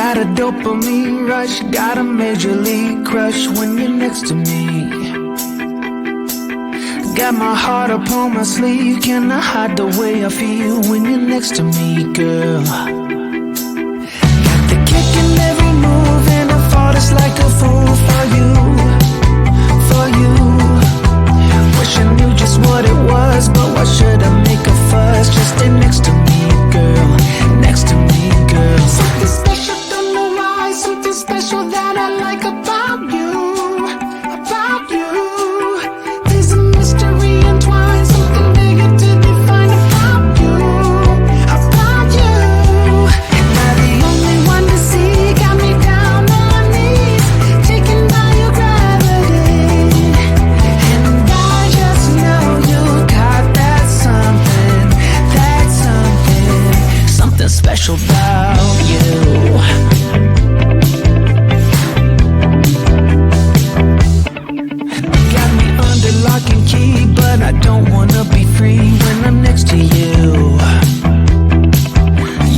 Got a dopamine rush, got a major league crush when you're next to me. Got my heart upon my sleeve, can I hide the way I feel when you're next to me, girl? Got the kick in every move and I fought just like a fool for you, for you. Wish I knew just what it was, but why should I make a fuss? Just stay next to me, girl, next to me, girl. Something special, don't know why, something special that I like about you, about you. There's a mystery entwined, something bigger to define about you, about you. And I'm the only one to see, got me down on my knees, taken by your gravity. And I just know you got that something, something special about you. Got me under lock and key, but I don't wanna be free when I'm next to you.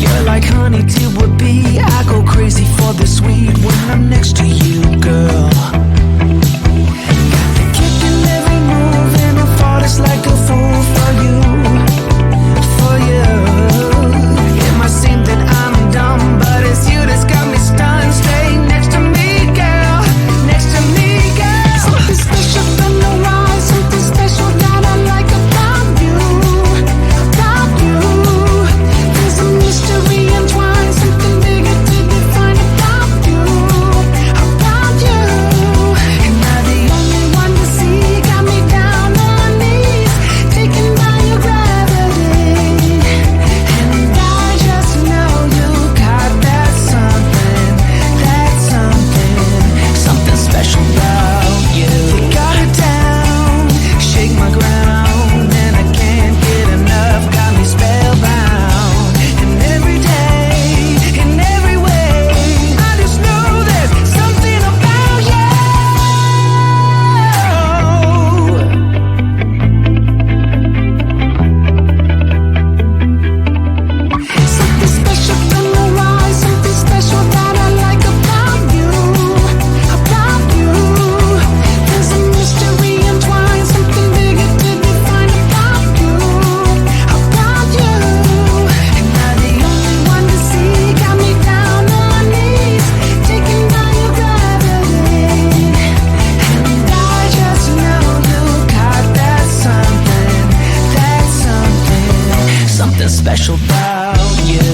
You're like honey to a bee, I go crazy for the sweet when I'm next to you, girl. Got the kick in every move and I fought just like a fool for you, for you. It might seem that I'm dumb, but it's you that's got me stunned. Stay next to me, girl, next to me, girl. Something special, don't know why, something special that I like about you, about you. There's a mystery entwined, something bigger to define about you, about you. And I'm the only one to see, got me down on my knees, taken by your gravity. And I just know you got that something, something special about you. You got it down, shake my ground, and I can't get enough, got me spellbound. And every day, in every way, I just know there's something about you. Something special, don't know why, something special that I like about you, about you. There's a mystery entwined, something bigger to define about you, about you. And I'm the only one to see, got me down on my knees, taken by your gravity. And I just know you got that something special about you.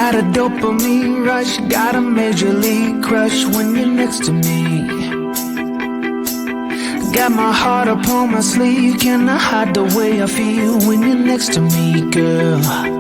Got a dopamine rush, got a major league crush when you're next to me. Got my heart upon my sleeve, can I hide the way I feel when you're next to me, girl?